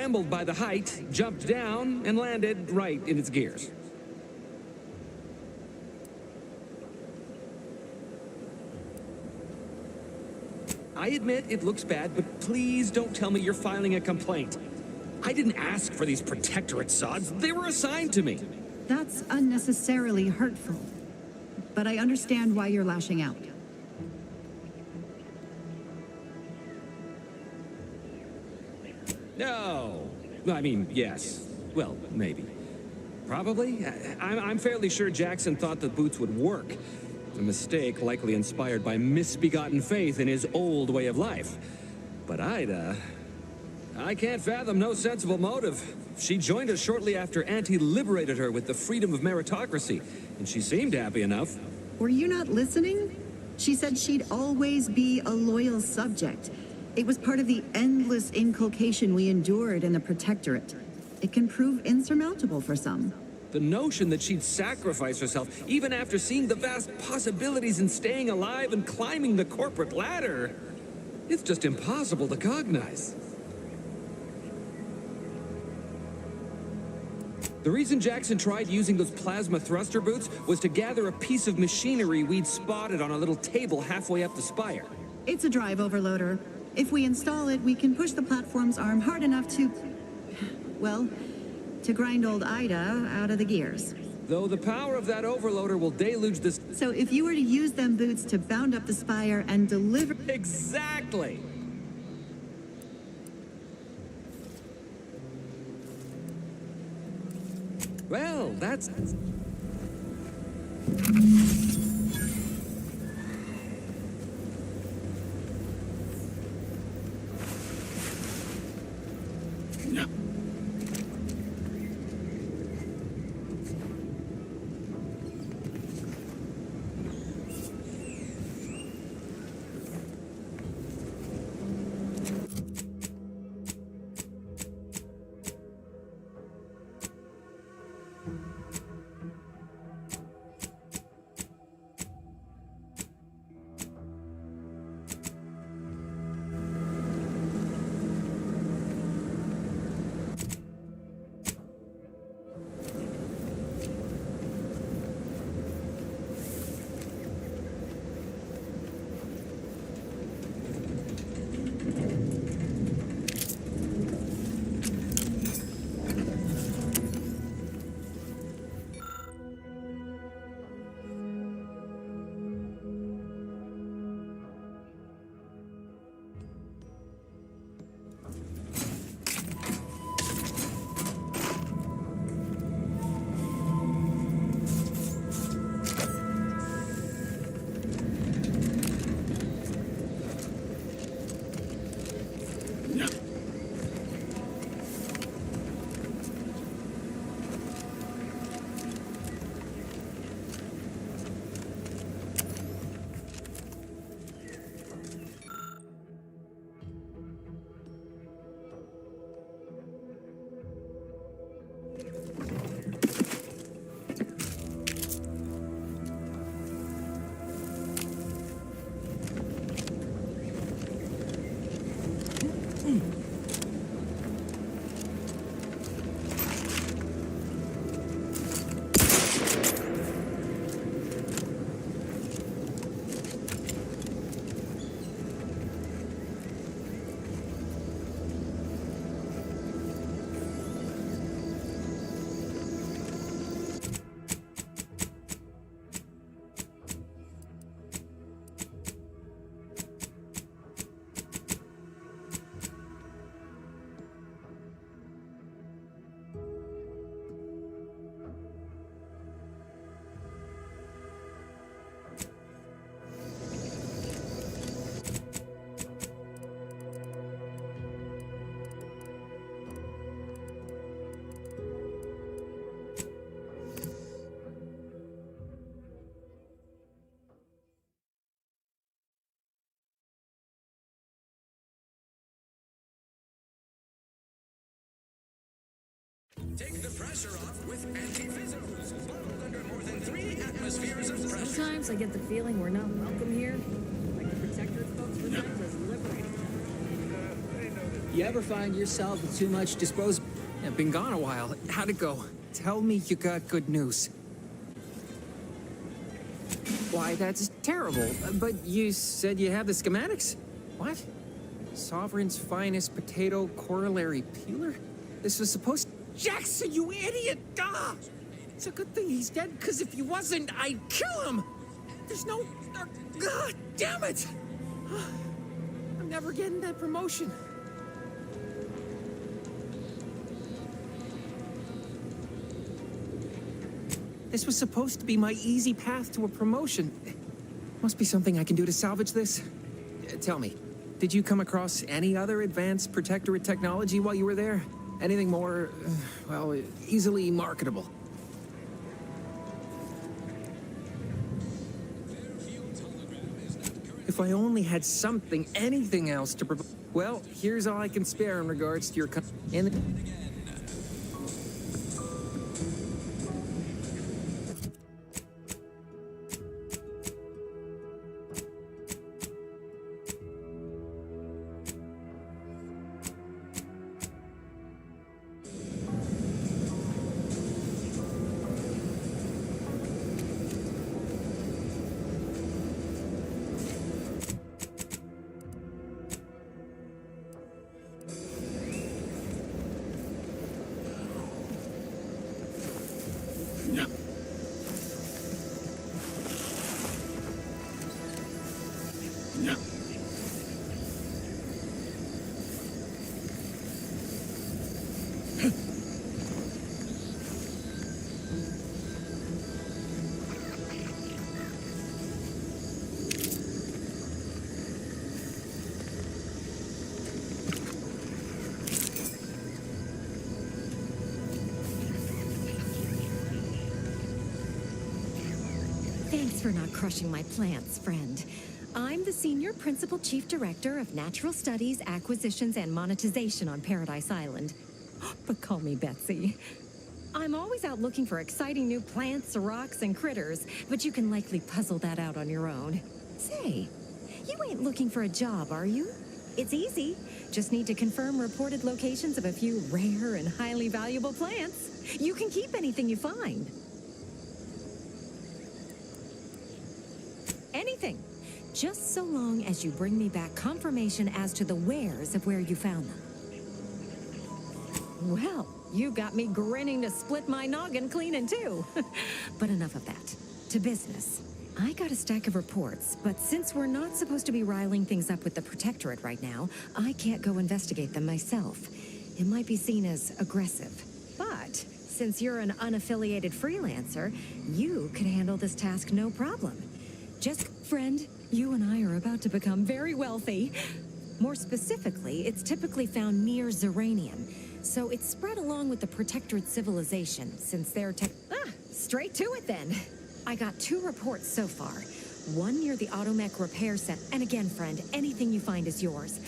scrambled by the height, jumped down, and landed right in its gears. I admit it looks bad, but please don't tell me you're filing a complaint. I didn't ask for these protectorate sods. They were assigned to me. That's unnecessarily hurtful. But I understand why you're lashing out. No. I mean, yes. Well, maybe. Probably. I'm fairly sure Jackson thought the boots would work. A mistake likely inspired by misbegotten faith in his old way of life. But Ida... I can't fathom no sensible motive. She joined us shortly after Auntie liberated her with the freedom of meritocracy, and she seemed happy enough. Were you not listening? She said she'd always be a loyal subject. It was part of the endless inculcation we endured in the Protectorate. It can prove insurmountable for some. The notion that she'd sacrifice herself, even after seeing the vast possibilities in staying alive and climbing the corporate ladder, it's just impossible to cognize. The reason Jackson tried using those plasma thruster boots was to gather a piece of machinery we'd spotted on a little table halfway up the spire. It's a drive overloader. If we install it, we can push the platform's arm hard enough to... well, to grind old Ida out of the gears. Though the power of that overloader will deluge this... So if you were to use them boots to bound up the spire and deliver... Exactly! Well, that's... Take the pressure off with Anti-Fizzos. Bottled under more than 3 atmospheres of pressure. Sometimes I get the feeling we're not welcome here. Like the Protectorate folks present as liberators. They know that You ever find yourself with too much disposable? I've been gone a while. How'd it go? Tell me you got good news. Why, that's terrible. But you said you have the schematics? What? Sovereign's finest potato corollary peeler? This was supposed... Jackson, you idiot! Ah! It's a good thing he's dead, because if he wasn't, I'd kill him! There's no... damn it! I'm never getting that promotion. This was supposed to be my easy path to a promotion. Must be something I can do to salvage this. Tell me, did you come across any other advanced protectorate technology while you were there? Anything more, well, easily marketable? If I only had something, anything else to provide. Well, here's all I can spare in regards to your... Thanks for not crushing my plants, friend. I'm the Senior Principal Chief Director of Natural Studies, Acquisitions, and Monetization on Paradise Island. But call me Betsy. I'm always out looking for exciting new plants, rocks, and critters, but you can likely puzzle that out on your own. Say, you ain't looking for a job, are you? It's easy. Just need to confirm reported locations of a few rare and highly valuable plants. You can keep anything you find. Anything. Just so long as you bring me back confirmation as to the wheres of where you found them. Well, you got me grinning to split my noggin clean in two. But enough of that. To business. I got a stack of reports, but since we're not supposed to be riling things up with the Protectorate right now, I can't go investigate them myself. It might be seen as aggressive. But since you're an unaffiliated freelancer, you could handle this task no problem. Just, friend, you and I are about to become very wealthy. More specifically, it's typically found near Zeranium, so it's spread along with the Protectorate civilization, since they're straight to it then. I got 2 reports so far. One near the Automech Repair Center, and again, friend, anything you find is yours.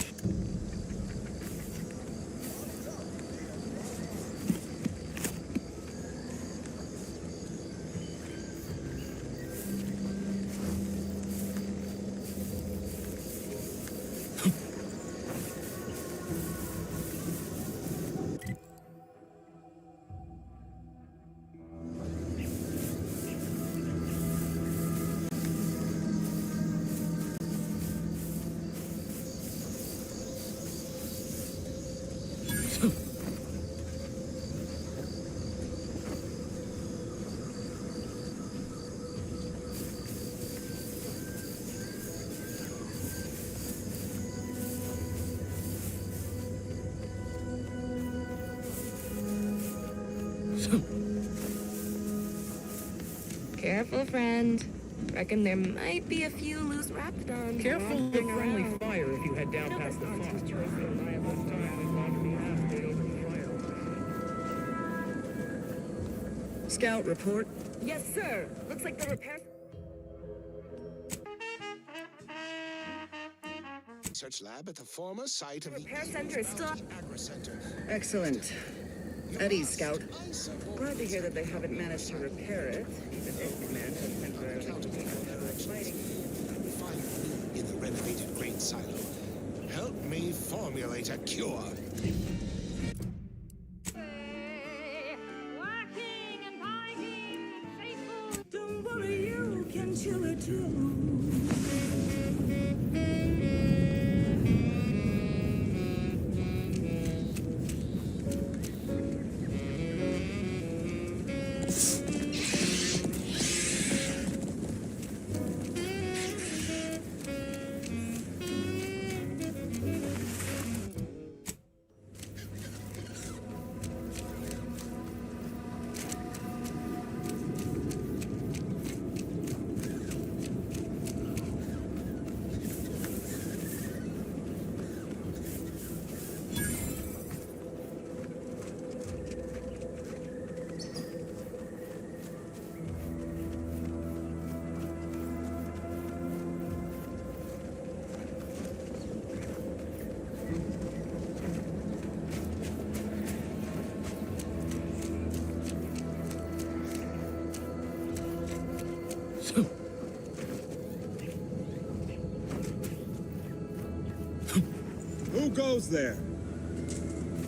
Careful, friend. Reckon there might be a few loose raptidons. Careful of friendly fire if you head down past the phosphorus. Scout report. Yes, sir. Looks like the Research lab at the former site of repair center is still... Agri Center. Excellent. At ease, Scout. Glad to hear that they haven't managed to repair it, even though command has temporarily... In the renovated grain silo. Help me formulate a cure. Don't worry, you can chill it too. Who goes there?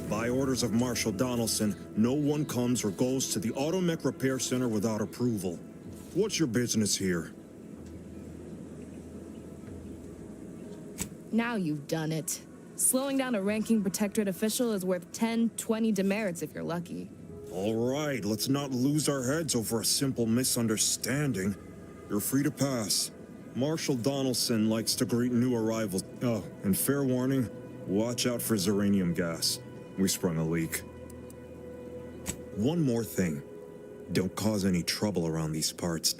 By orders of Marshal Donaldson, no one comes or goes to the Automech Repair Center without approval. What's your business here? Now you've done it. Slowing down a ranking protectorate official is worth 10, 20 demerits if you're lucky. All right, let's not lose our heads over a simple misunderstanding. You're free to pass. Marshal Donaldson likes to greet new arrivals. Oh, and fair warning, watch out for Zeranium gas. We sprung a leak. One more thing. Don't cause any trouble around these parts.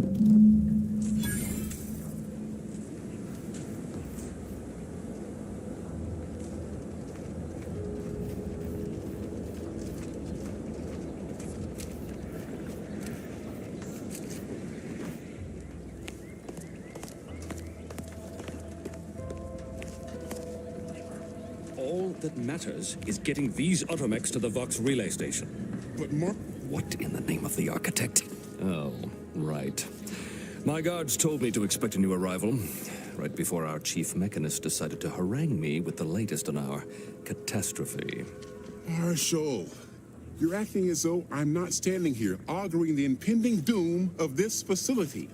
All that matters is getting these Automechs to the Vox relay station. But more. What in the name of the architect? Oh, right. My guards told me to expect a new arrival, right before our chief mechanist decided to harangue me with the latest on our catastrophe. Marshal, you're acting as though I'm not standing here arguing the impending doom of this facility.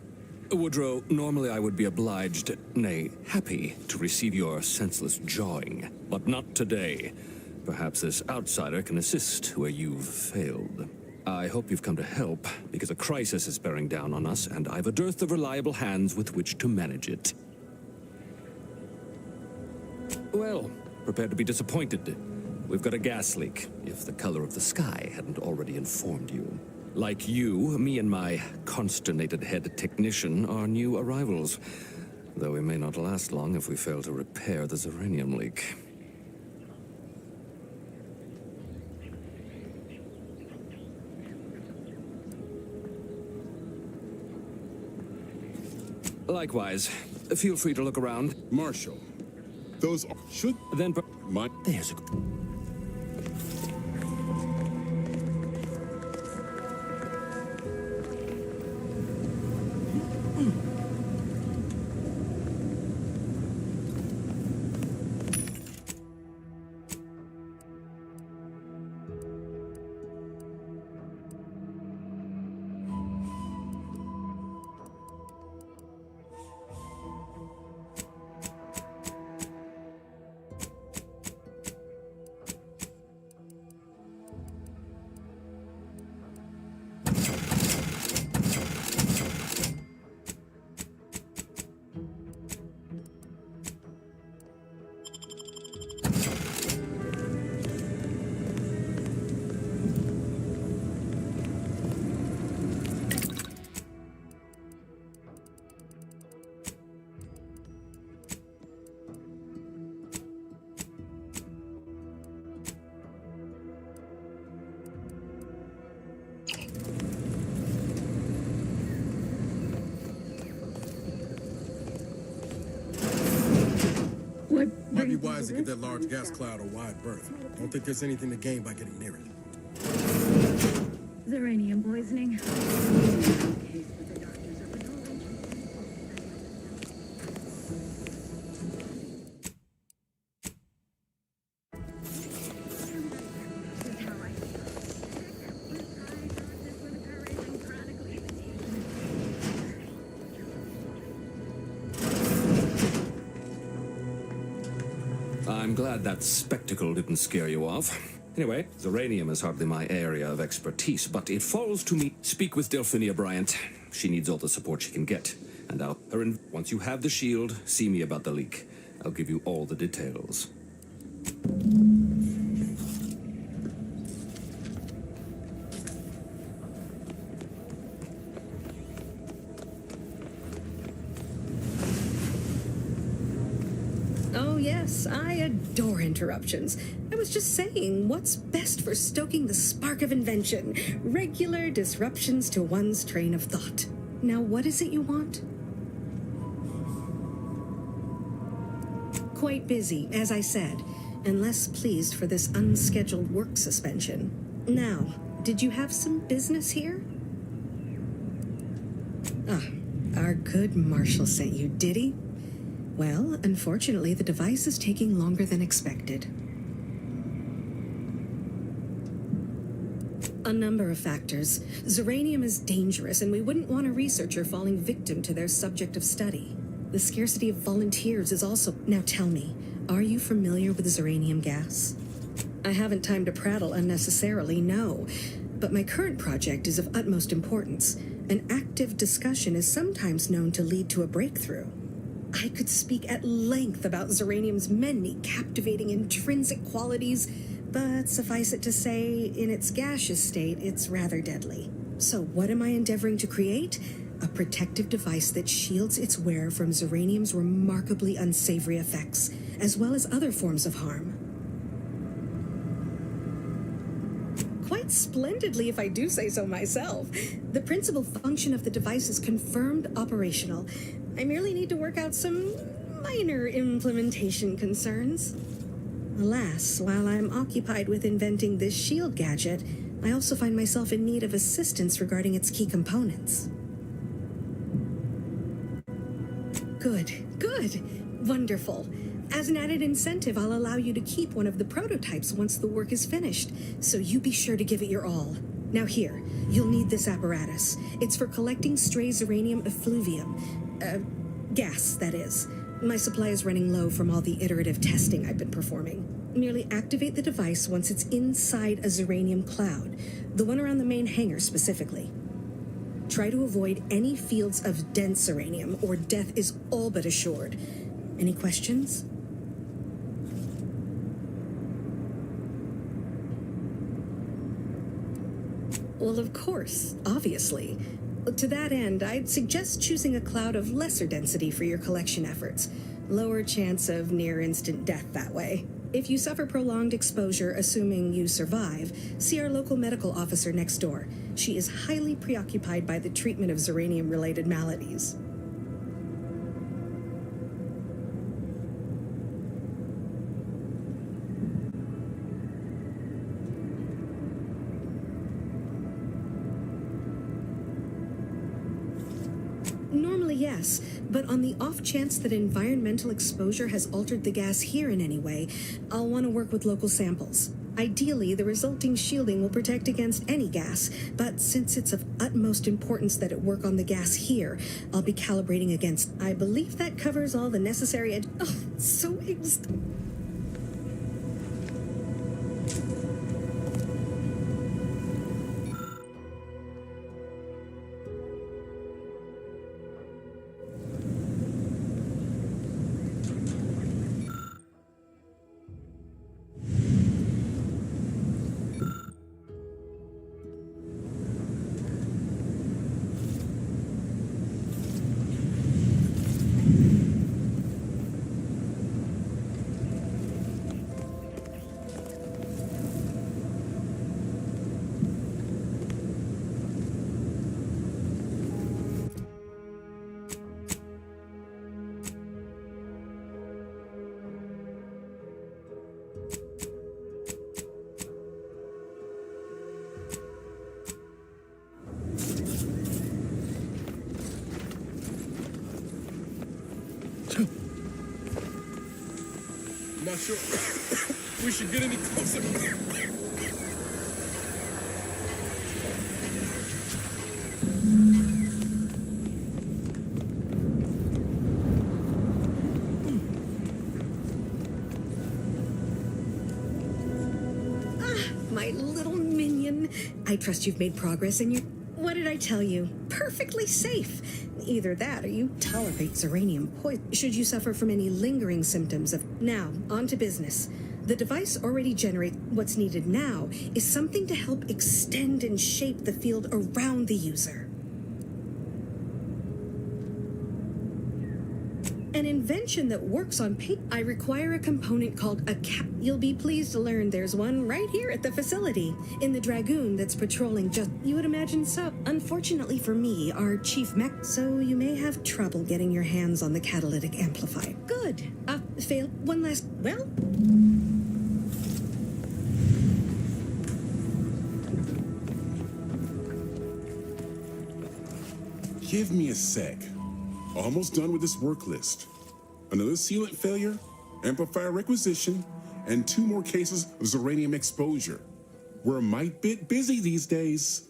Woodrow, normally I would be obliged, nay, happy, to receive your senseless jawing. But not today. Perhaps this outsider can assist where you've failed. I hope you've come to help, because a crisis is bearing down on us, and I've a dearth of reliable hands with which to manage it. Well, prepare to be disappointed. We've got a gas leak, if the color of the sky hadn't already informed you. Like you, me and my consternated head technician are new arrivals, though we may not last long if we fail to repair the Zeranium leak. Likewise, feel free to look around. Marshal, those should Then, my there's a... Might be wise to give that large gas cloud a wide berth. Don't think there's anything to gain by getting near it. Zeranium poisoning. glad that spectacle didn't scare you off. Anyway, Zeranium is hardly my area of expertise, but it falls to me. Speak with Delphinia Bryant. She needs all the support she can get. And once you have the shield, see me about the leak. I'll give you all the details. Oh, yes, I adore interruptions. I was just saying, what's best for stoking the spark of invention? Regular disruptions to one's train of thought. Now, what is it you want? Quite busy, as I said, and less pleased for this unscheduled work suspension. Now, did you have some business here? Ah, our good Marshall sent you, did he? Well, unfortunately, the device is taking longer than expected. A number of factors. Zeranium is dangerous, and we wouldn't want a researcher falling victim to their subject of study. The scarcity of volunteers is also... Now tell me, are you familiar with Zeranium gas? I haven't time to prattle unnecessarily, no. But my current project is of utmost importance. An active discussion is sometimes known to lead to a breakthrough. I could speak at length about Zeranium's many captivating intrinsic qualities, but suffice it to say, in its gaseous state, it's rather deadly. So what am I endeavoring to create? A protective device that shields its wearer from Zeranium's remarkably unsavory effects, as well as other forms of harm. Quite splendidly, if I do say so myself. The principal function of the device is confirmed operational. I merely need to work out some minor implementation concerns. Alas, while I'm occupied with inventing this shield gadget, I also find myself in need of assistance regarding its key components. Good. Wonderful. As an added incentive, I'll allow you to keep one of the prototypes once the work is finished, so you be sure to give it your all. Now here, you'll need this apparatus. It's for collecting stray Zeranium effluvium. Gas, that is. My supply is running low from all the iterative testing I've been performing. Merely activate the device once it's inside a Zeranium cloud, the one around the main hangar specifically. Try to avoid any fields of dense Zeranium, or death is all but assured. Any questions? Well, of course, obviously. To that end, I'd suggest choosing a cloud of lesser density for your collection efforts. Lower chance of near-instant death that way. If you suffer prolonged exposure, assuming you survive, see our local medical officer next door. She is highly preoccupied by the treatment of Zeranium-related maladies. Normally, yes, but on the off chance that environmental exposure has altered the gas here in any way, I'll want to work with local samples. Ideally, the resulting shielding will protect against any gas, but since it's of utmost importance that it work on the gas here, I'll be calibrating against. I believe that covers all the necessary Not sure we should get any closer. I trust you've made progress in your... What did I tell you? Perfectly safe. Either that or you tolerate Zeranium poison should you suffer from any lingering symptoms of... Now, on to business. The device already generates... What's needed now is something to help extend and shape the field around the user. An invention that works on paper. I require a component called a cap. You'll be pleased to learn there's one right here at the facility, in the Dragoon that's patrolling just... You would imagine so. Unfortunately for me, our chief mech... So you may have trouble getting your hands on the catalytic amplifier. Good. Fail. One last... Well... Give me a sec. Almost done with this work list. Another sealant failure, amplifier requisition, and 2 more cases of Zeranium exposure. We're a mite bit busy these days.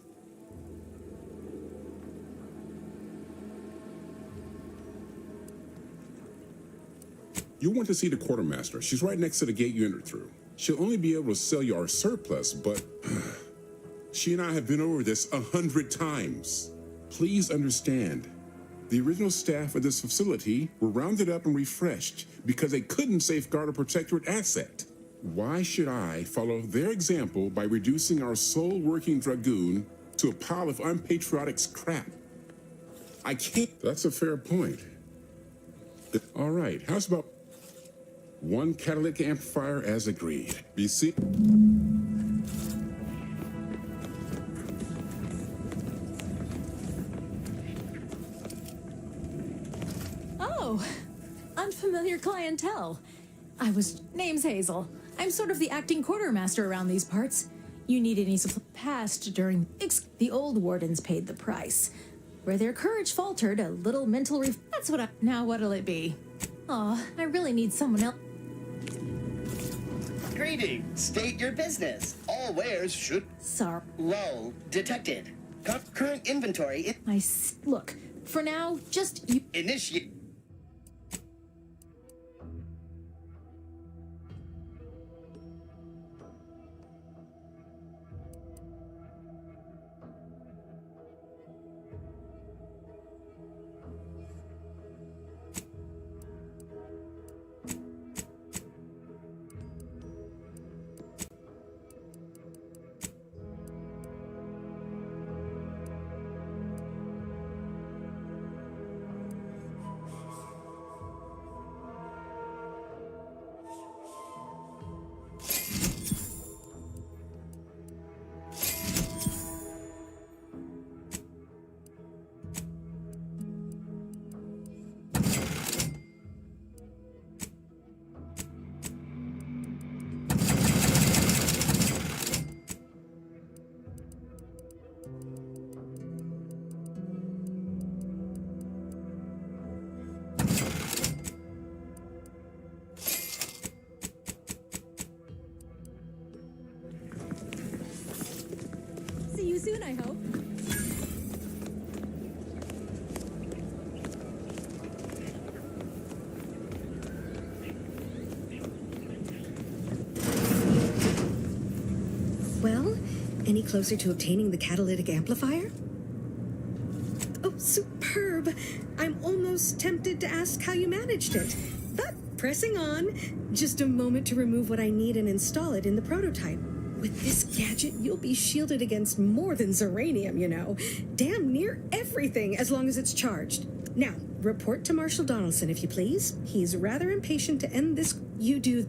You'll want to see the quartermaster. She's right next to the gate you entered through. She'll only be able to sell you our surplus, but she and I have been over this 100 times. Please understand. The original staff of this facility were rounded up and refreshed because they couldn't safeguard a protectorate asset. Why should I follow their example by reducing our sole working Dragoon to a pile of unpatriotic scrap? I can't. That's a fair point. All right, how's about 1 catalytic amplifier as agreed? BC? Oh, unfamiliar clientele. Name's Hazel. I'm sort of the acting quartermaster around these parts. You need any supply passed during... The old wardens paid the price. Where their courage faltered, a little mental That's what I... Now what'll it be? Aw, I really need someone else. Greetings. State your business. All wares should... Sorry. Lull detected. Current inventory... Look, for now, just you... Initiate... See you soon, I hope. Well, any closer to obtaining the catalytic amplifier? Oh, superb! I'm almost tempted to ask how you managed it. But pressing on, just a moment to remove what I need and install it in the prototype. With this gadget, you'll be shielded against more than Zeranium, you know. Damn near everything, as long as it's charged. Now, report to Marshal Donaldson, if you please. He's rather impatient to end this. You do...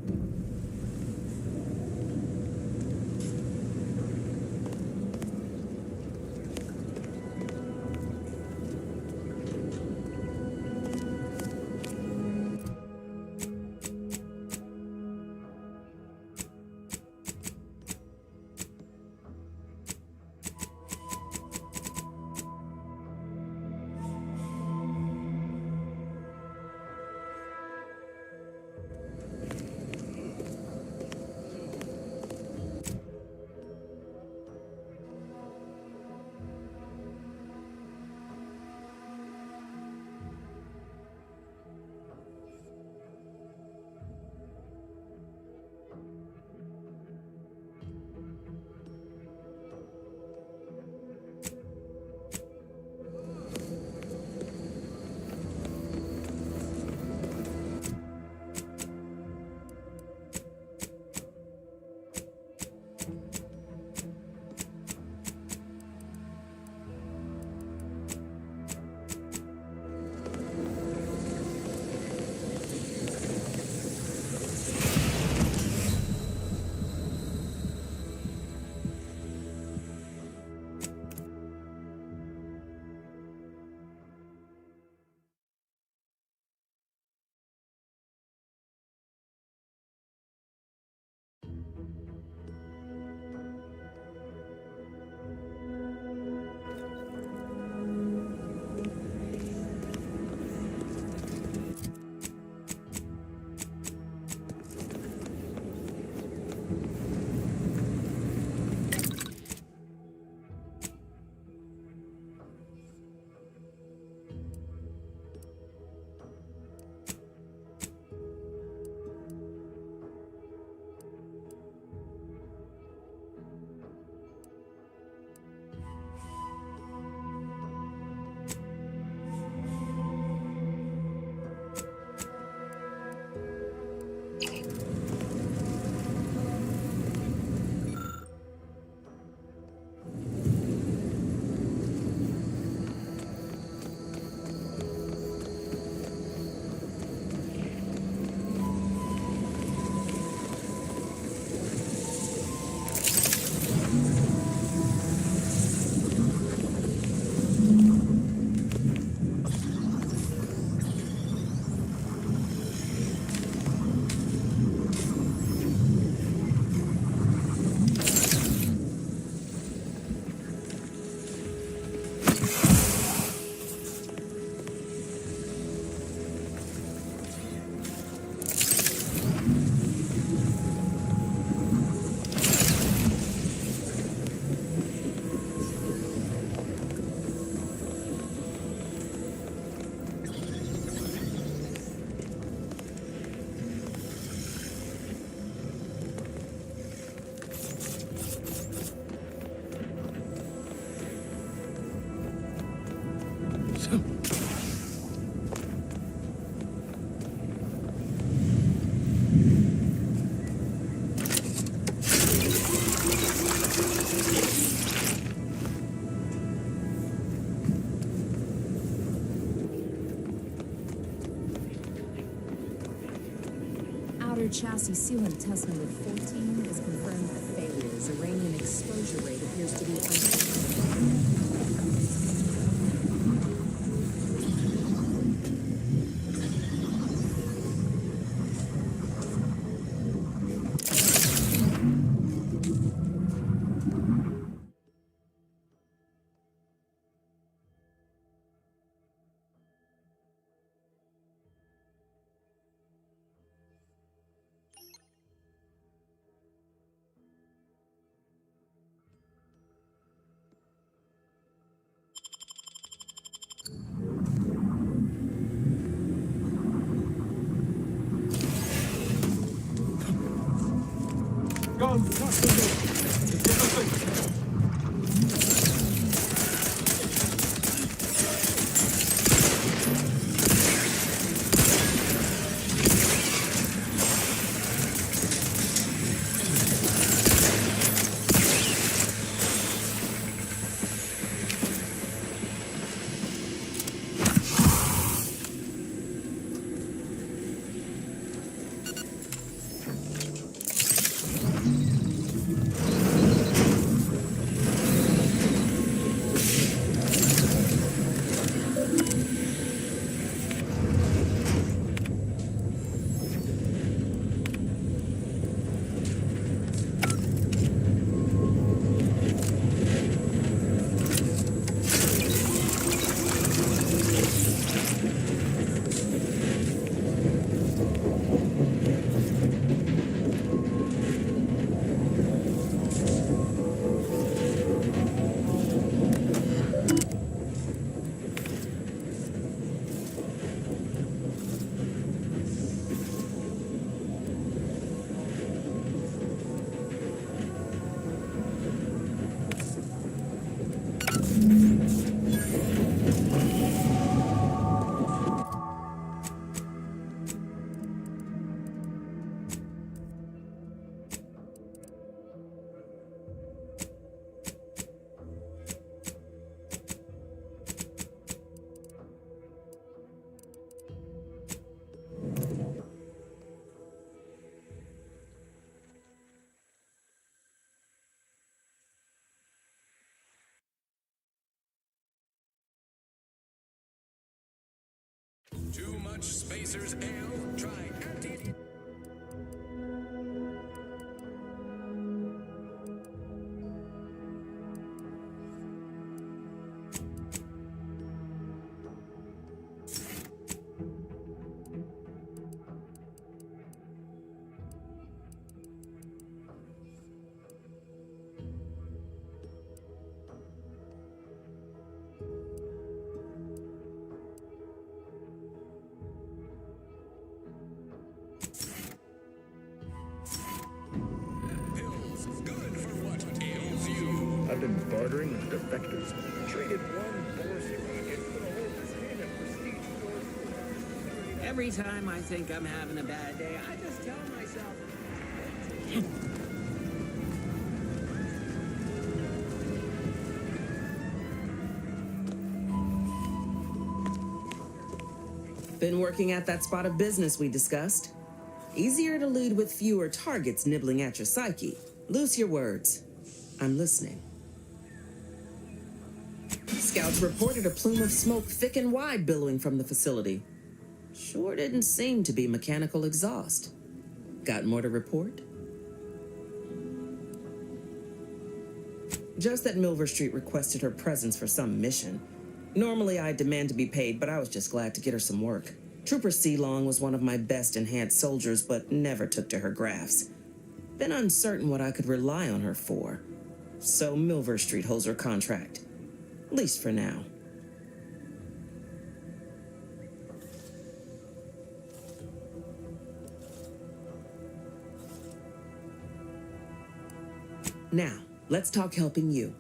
Outer chassis sealant test number 14 is confirmed a failure. Uranium exposure rate appears to be Too much Spacer's Ale? Try anti... I've been bartering with defectors. Traded one Borsy rocket for a whole cascade of prestige. Every time I think I'm having a bad day, I just tell myself. Been working at that spot of business we discussed. Easier to lead with fewer targets nibbling at your psyche. Loose your words. I'm listening. Scouts reported a plume of smoke thick and wide billowing from the facility. Sure didn't seem to be mechanical exhaust. Got more to report? Just that Milver Street requested her presence for some mission. Normally I'd demand to be paid, but I was just glad to get her some work. Trooper Sealong was one of my best enhanced soldiers, but never took to her grafts. Been uncertain what I could rely on her for. So Milver Street holds her contract. At least for now. Now, let's talk helping you.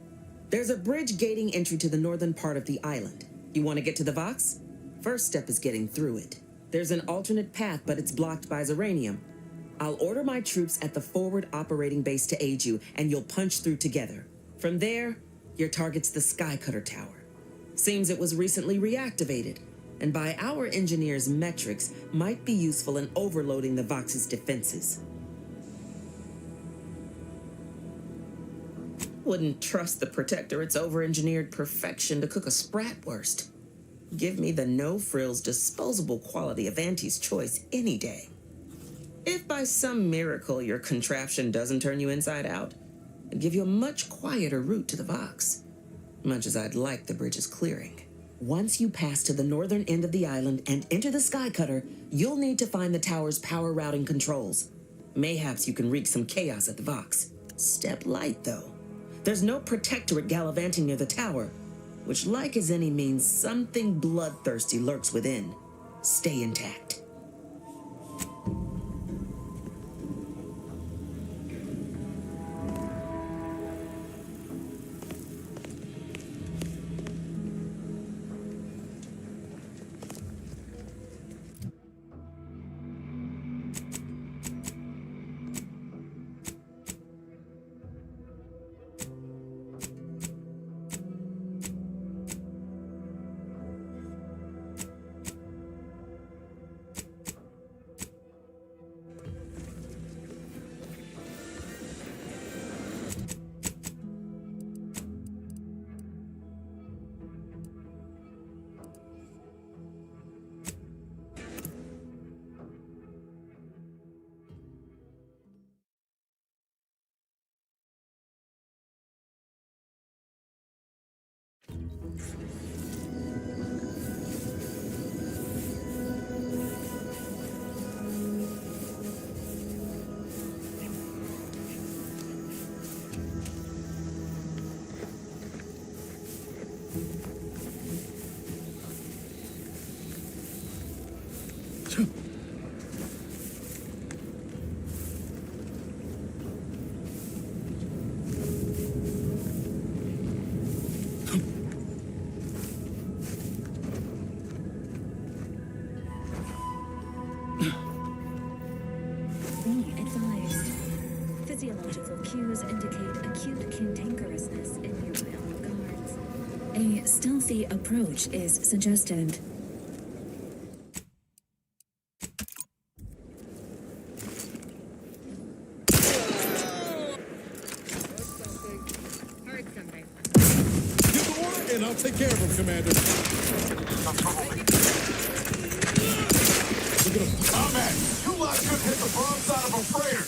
There's a bridge gating entry to the northern part of the island. You want to get to the Vox? First step is getting through it. There's an alternate path, but it's blocked by Zeranium. I'll order my troops at the forward operating base to aid you, and you'll punch through together. From there, your target's the Skycutter Tower. Seems it was recently reactivated, and by our engineers' metrics, might be useful in overloading the Vox's defenses. Wouldn't trust the Protectorate's over-engineered perfection to cook a Spratwurst. Give me the no-frills, disposable quality of Auntie's choice any day. If by some miracle your contraption doesn't turn you inside out, I'd give you a much quieter route to the Vox. Much as I'd like the bridge's clearing. Once you pass to the northern end of the island and enter the Skycutter, you'll need to find the tower's power routing controls. Mayhaps you can wreak some chaos at the Vox. Step light, though. There's no Protectorate gallivanting near the tower, which, like as any, means something bloodthirsty lurks within. Stay intact. Physiological cues indicate acute cantankerousness in nearby guards. A stealthy approach is suggested. Give the order, and I'll take care of him, Commander. Look at him. Ahmed, you lot should hit the wrong side of a freighter.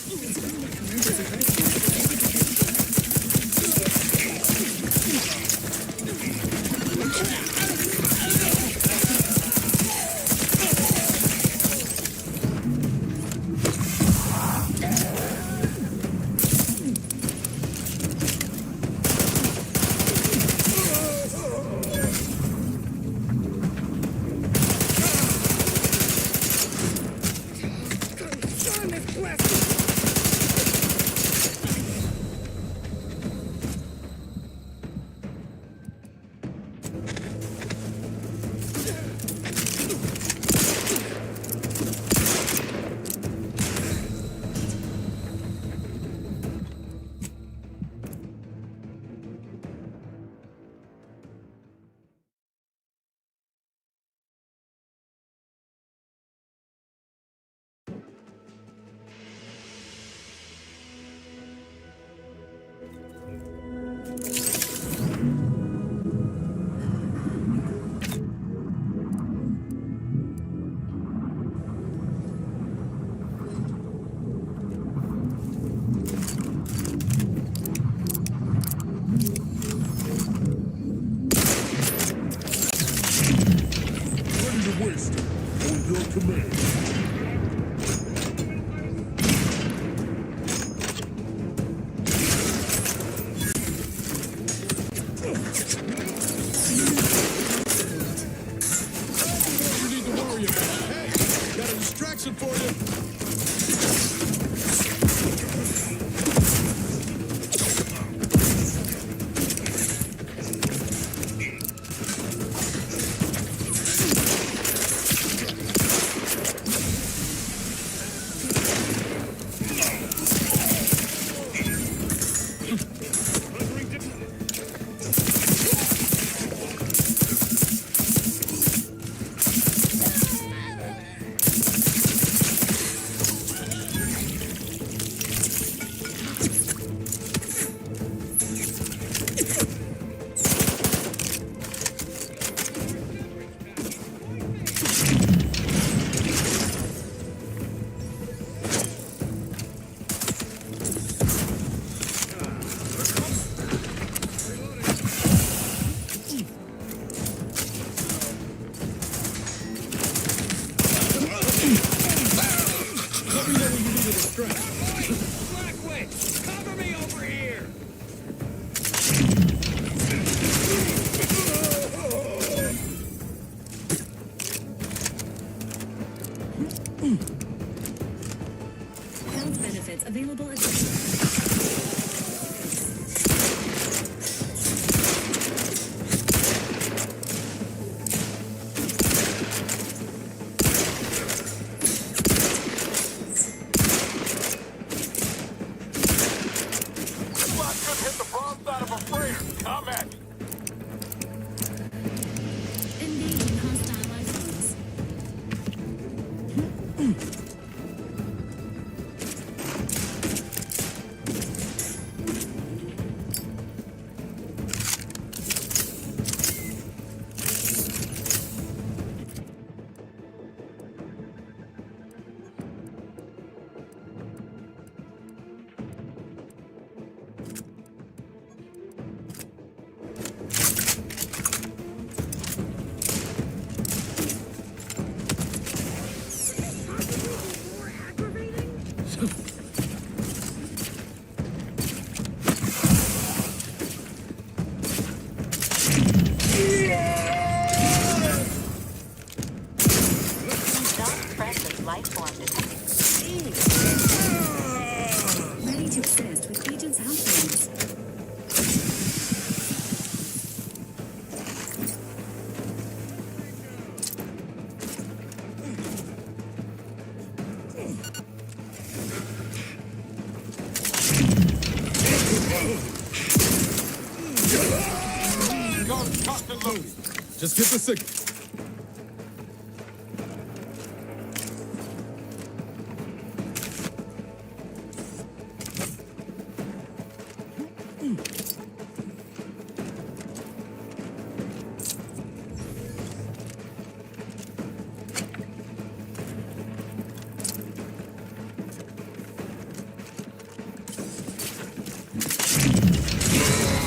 Just get the signal.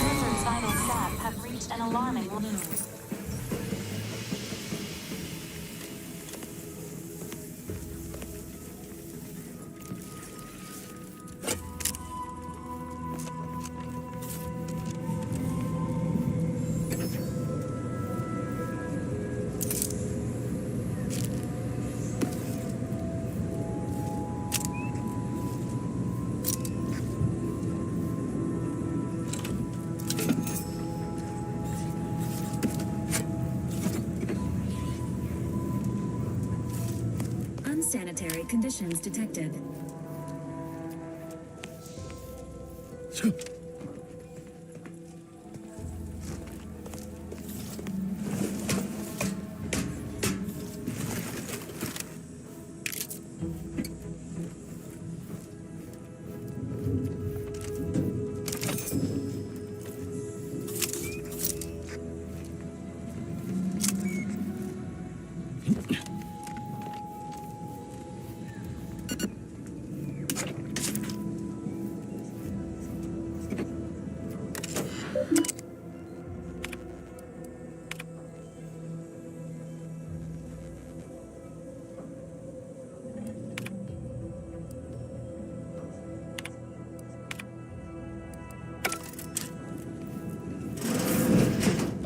Blizzard's vital sap have reached an alarming level. Unsanitary conditions detected.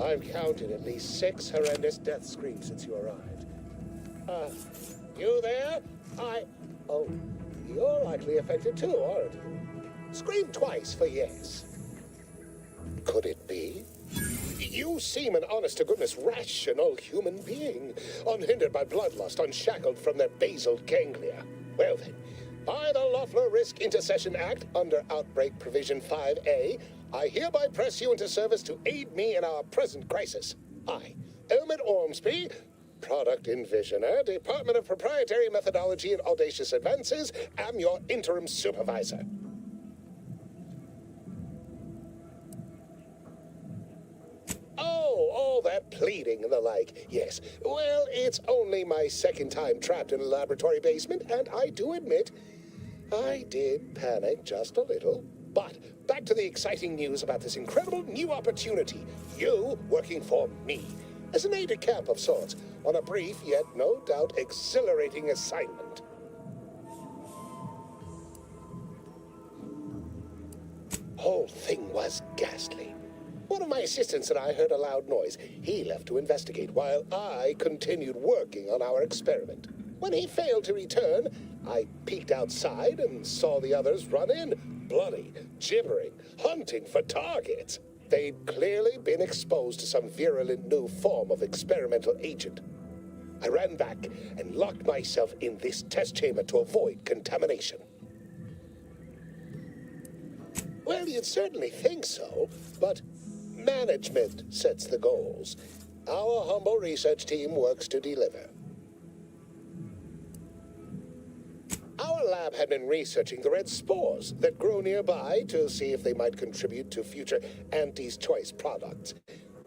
I've counted at least 6 horrendous death screams since you arrived. You there? Oh, you're likely affected too, aren't you? Scream twice for yes. Could it be? You seem an honest-to-goodness rational human being, unhindered by bloodlust, unshackled from their basal ganglia. Well then, by the Loeffler Risk Intercession Act, under Outbreak Provision 5A, I hereby press you into service to aid me in our present crisis. I, Elmet Ormsby, Product Envisioner, Department of Proprietary Methodology and Audacious Advances, am your interim supervisor. Oh, all that pleading and the like. Yes. Well, it's only my second time trapped in a laboratory basement, and I do admit, I did panic just a little. But back to the exciting news about this incredible new opportunity. You working for me, as an aide-de-camp of sorts, on a brief yet no doubt exhilarating assignment. Whole thing was ghastly. One of my assistants and I heard a loud noise. He left to investigate while I continued working on our experiment. When he failed to return, I peeked outside and saw the others run in, bloody, gibbering, hunting for targets. They'd clearly been exposed to some virulent new form of experimental agent. I ran back and locked myself in this test chamber to avoid contamination. Well, you'd certainly think so, but management sets the goals. Our humble research team works to deliver. Our lab had been researching the red spores that grow nearby to see if they might contribute to future Auntie's Choice products.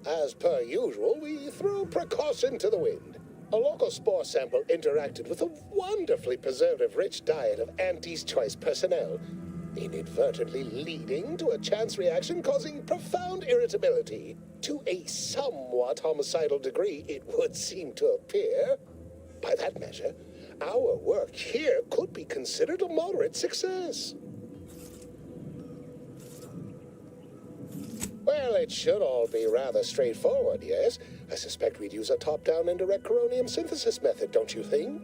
As per usual, we threw precaution to the wind. A local spore sample interacted with a wonderfully preservative-rich diet of Auntie's Choice personnel, inadvertently leading to a chance reaction causing profound irritability. To a somewhat homicidal degree, it would seem to appear. By that measure, our work here could be considered a moderate success. Well, it should all be rather straightforward, yes? I suspect we'd use a top-down indirect coronium synthesis method, don't you think?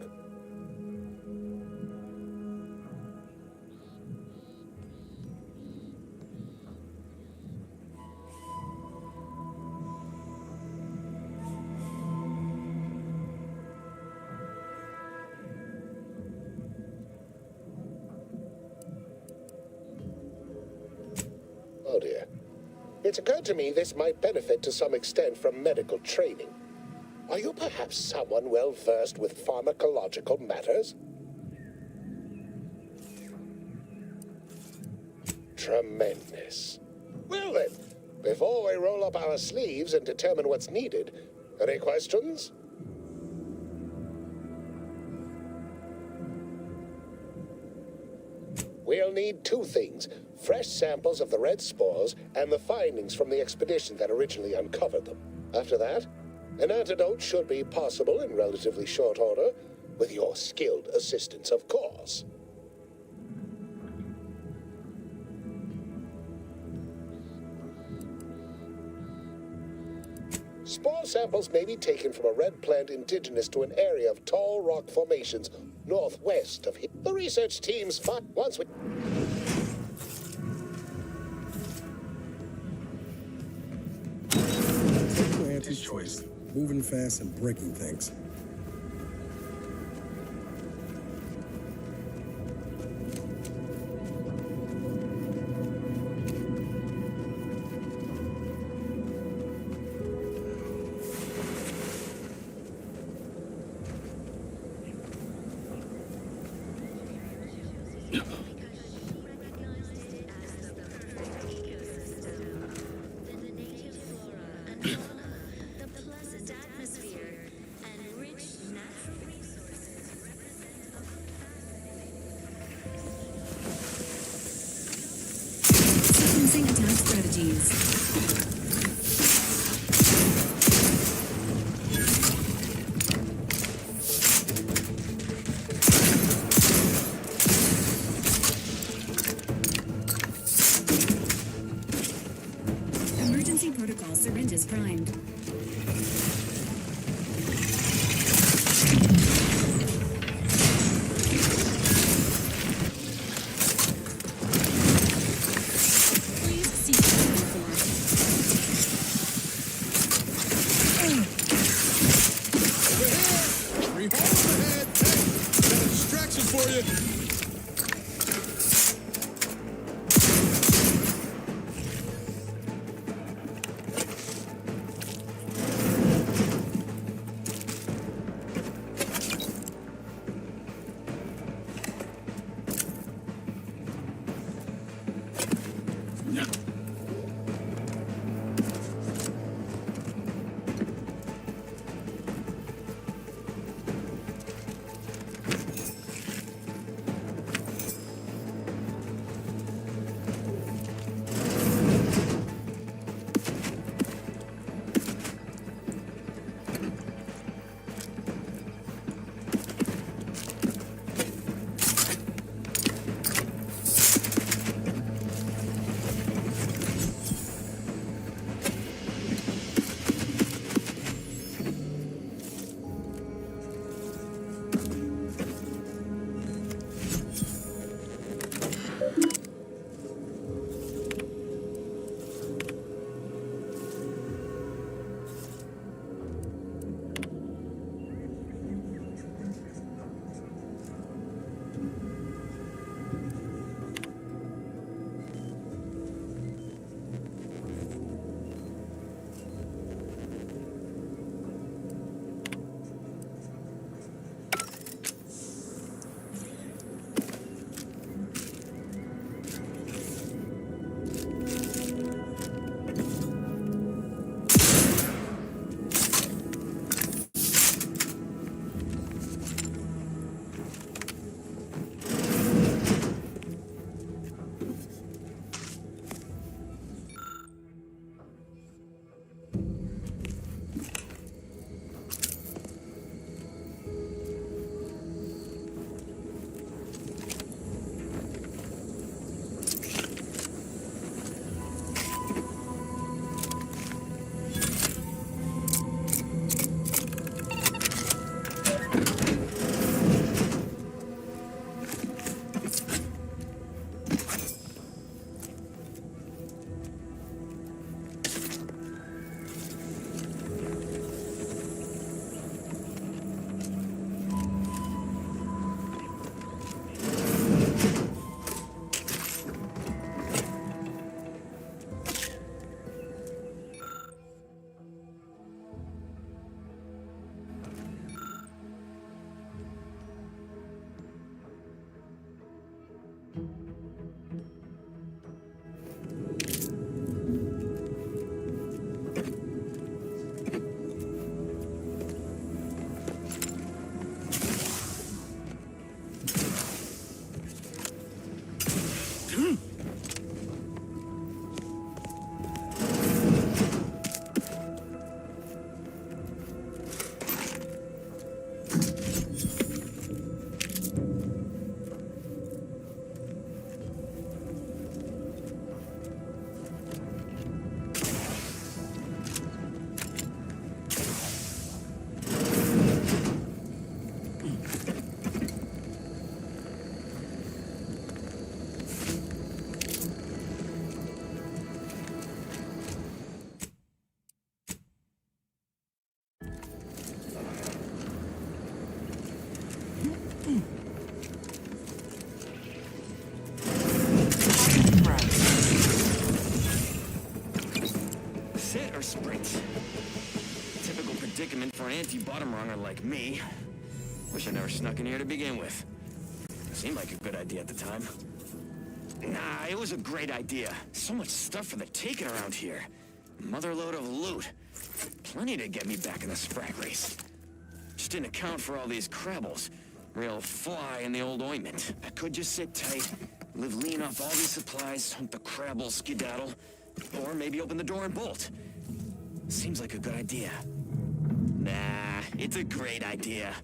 it's occurred to me this might benefit to some extent from medical training. Are you perhaps someone well versed with pharmacological matters? Tremendous. Well then, before we roll up our sleeves and determine what's needed, any questions? We'll need two things: fresh samples of the red spores and the findings from the expedition that originally uncovered them. After that, an antidote should be possible in relatively short order, with your skilled assistance, of course. Spore samples may be taken from a red plant indigenous to an area of tall rock formations northwest of here. The research team's once we... Auntie's choice. Moving fast and breaking things. Sequencing attack strategies. Emergency protocol syringes primed. Please seek uniform. Overhead! Hey, got a distraction for you. Great. Typical predicament for an anti-bottom runger like me. Wish I never snuck in here to begin with. Seemed like a good idea at the time. Nah, it was a great idea. So much stuff for the taking around here. Motherload of loot. Plenty to get me back in the sprag race. Just didn't account for all these crabbles. Real fly in the old ointment. I could just sit tight, live lean off all these supplies, hope the crabble skedaddle, or maybe open the door and bolt. Seems like a good idea. Nah, it's a great idea.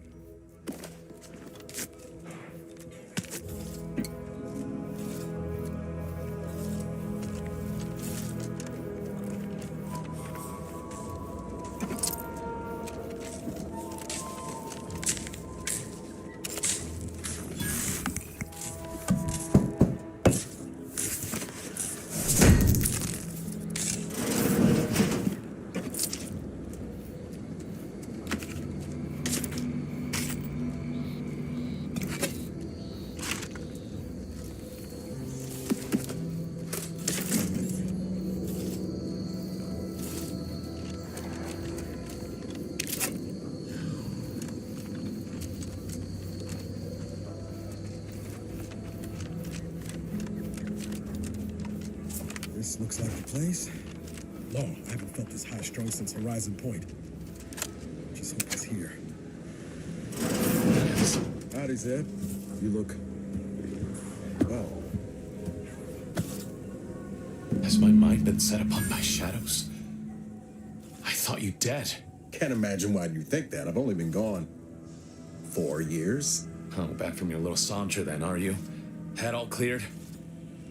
This looks like the place. Long, I haven't felt this high-strung since Horizon Point. Just hope it's here. Howdy, Zed. You look... well. Has my mind been set upon by shadows? I thought you dead. Can't imagine why you think that. I've only been gone 4 years. Oh, back from your little saunter then, are you? Head all cleared?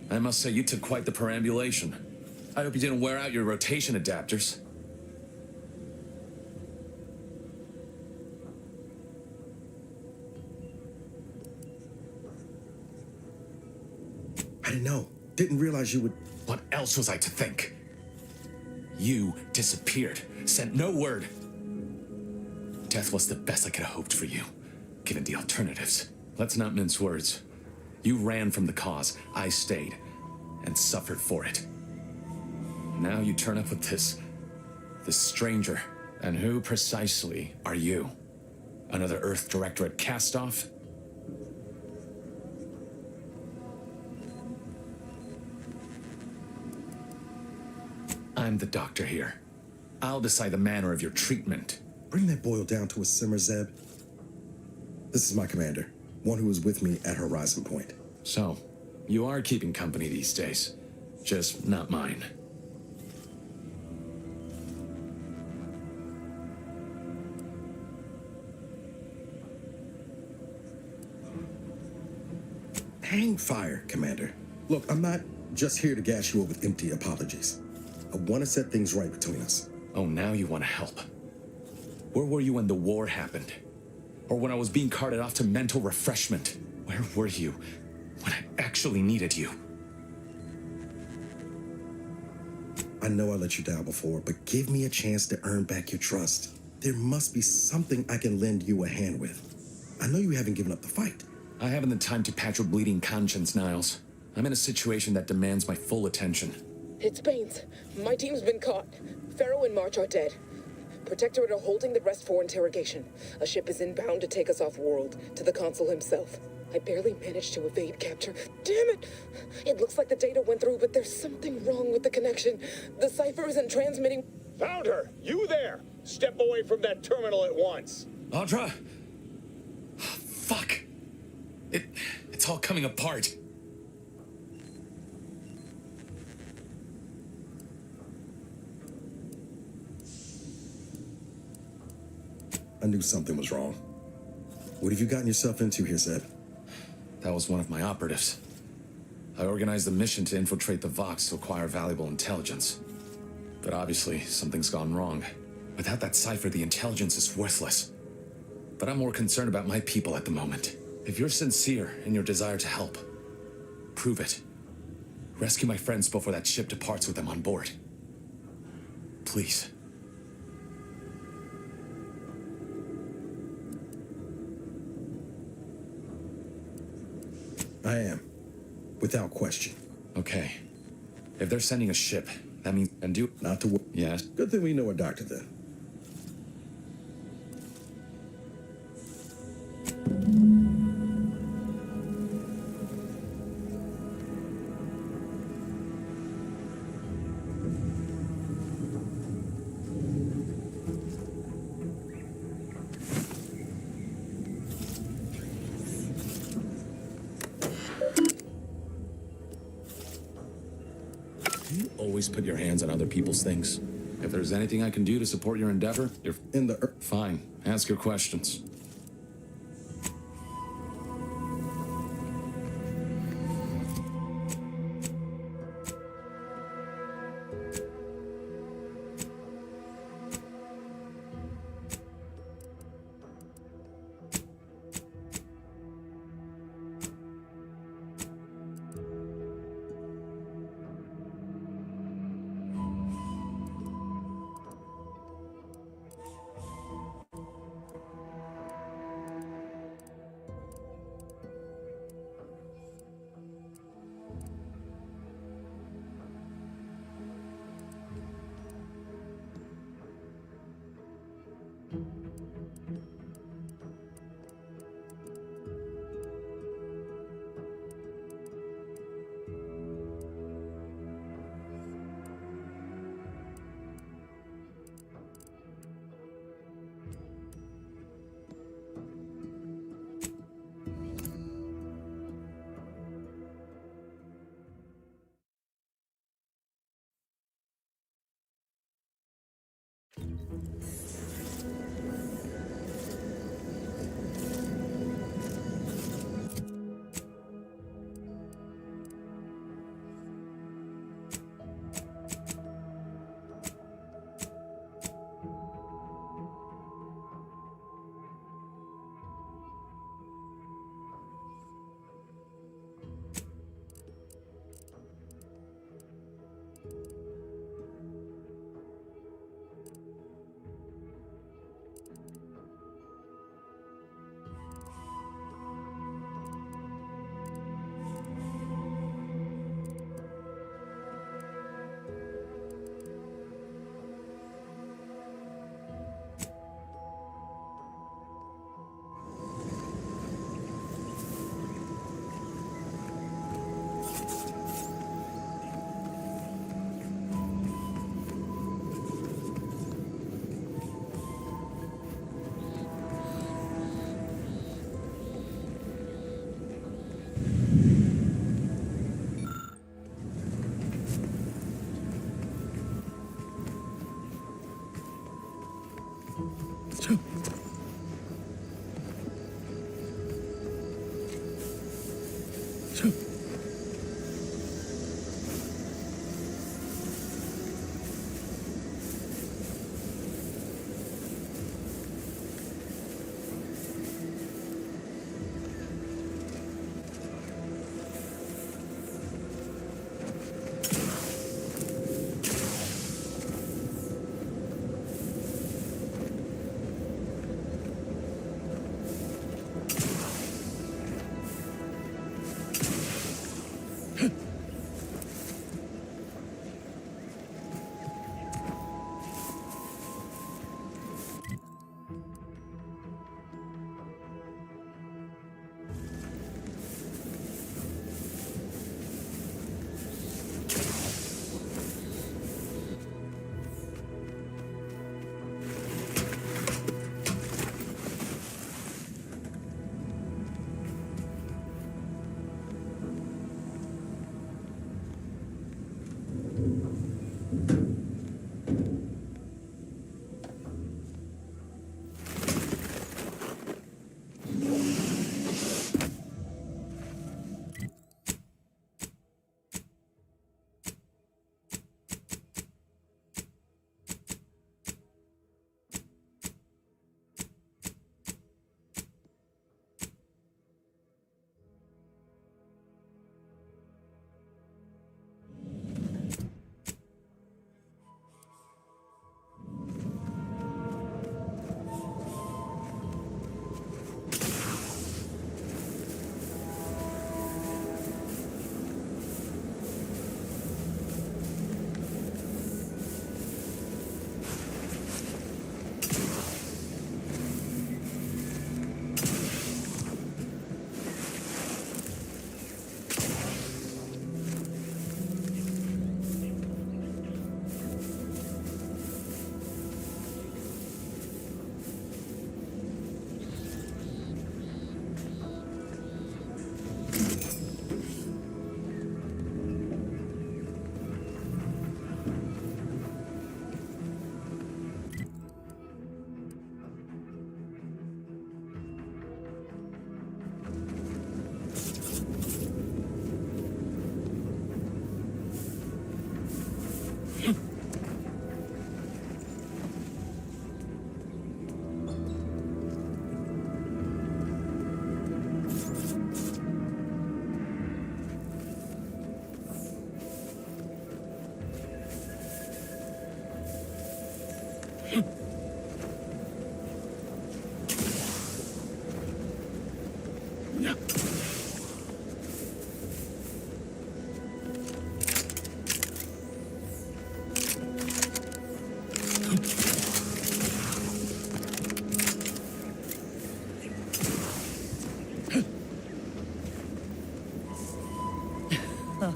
I must say, you took quite the perambulation. I hope you didn't wear out your rotation adapters. I didn't know. Didn't realize you would... What else was I to think? You disappeared, sent no word. Death was the best I could have hoped for you, given the alternatives. Let's not mince words. You ran from the cause, I stayed, and suffered for it. Now you turn up with this stranger. And who precisely are you? Another Earth Directorate cast-off? I'm the doctor here. I'll decide the manner of your treatment. Bring that boil down to a simmer, Zeb. This is my commander, one who was with me at Horizon Point. So, you are keeping company these days. Just not mine. Hang fire, Commander. Look, I'm not just here to gas you up with empty apologies. I want to set things right between us. Oh, now you want to help. Where were you when the war happened? Or when I was being carted off to mental refreshment? Where were you when I actually needed you? I know I let you down before, but give me a chance to earn back your trust. There must be something I can lend you a hand with. I know you haven't given up the fight. I haven't the time to patch your bleeding conscience, Niles. I'm in a situation that demands my full attention. It's Baines. My team's been caught. Pharaoh and March are dead. Protectorate are holding the rest for interrogation. A ship is inbound to take us off-world, to the consul himself. I barely managed to evade capture. Damn it! It looks like the data went through, but there's something wrong with the connection. The cipher isn't transmitting... Found her! You there! Step away from that terminal at once! Audra! Fuck! It's all coming apart. I knew something was wrong. What have you gotten yourself into here, Zeb? That was one of my operatives. I organized a mission to infiltrate the Vox to acquire valuable intelligence. But obviously, something's gone wrong. Without that cipher, the intelligence is worthless. But I'm more concerned about my people at the moment. If you're sincere in your desire to help, prove it. Rescue my friends before that ship departs with them on board. Please. I am. Without question. Okay. If they're sending a ship, That means and do Not to worry. yes. Good thing we know a doctor then. You always put your hands on other people's things. If there's anything I can do to support your endeavor, you're In the fine. Ask your questions.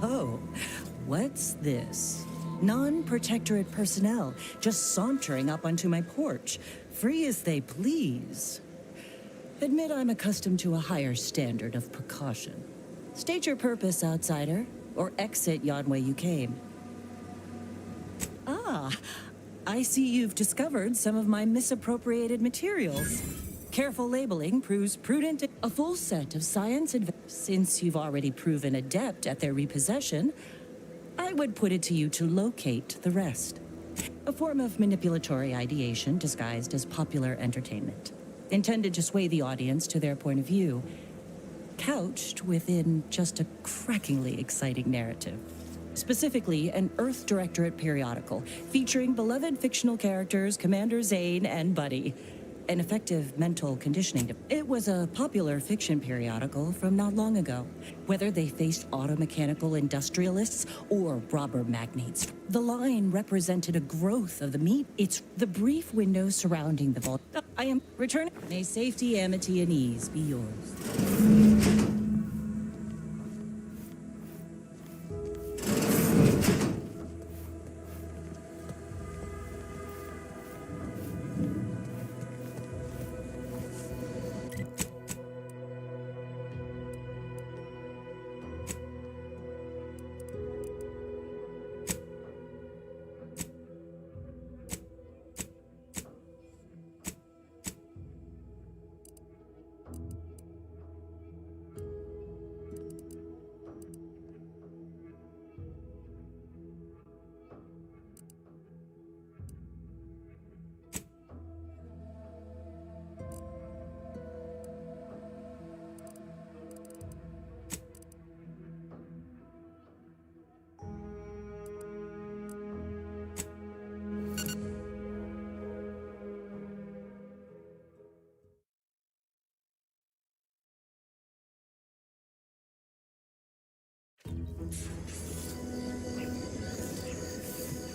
Oh, what's this? Non-protectorate personnel just sauntering up onto my porch, free as they please. Admit I'm accustomed to a higher standard of precaution. State your purpose, outsider, or exit yon way you came. Ah, I see you've discovered some of my misappropriated materials. Careful labeling proves prudent. A full set of science advice. Since you've already proven adept at their repossession, I would put it to you to locate the rest. A form of manipulatory ideation disguised as popular entertainment, intended to sway the audience to their point of view, couched within just a crackingly exciting narrative. Specifically, an Earth Directorate periodical featuring beloved fictional characters Commander Zane and Buddy. An effective mental conditioning. It was a popular fiction periodical from not long ago. Whether they faced automechanical industrialists or robber magnates, the line represented a growth of the meat. It's the brief window surrounding the vault. I am returning. May safety, amity, and ease be yours.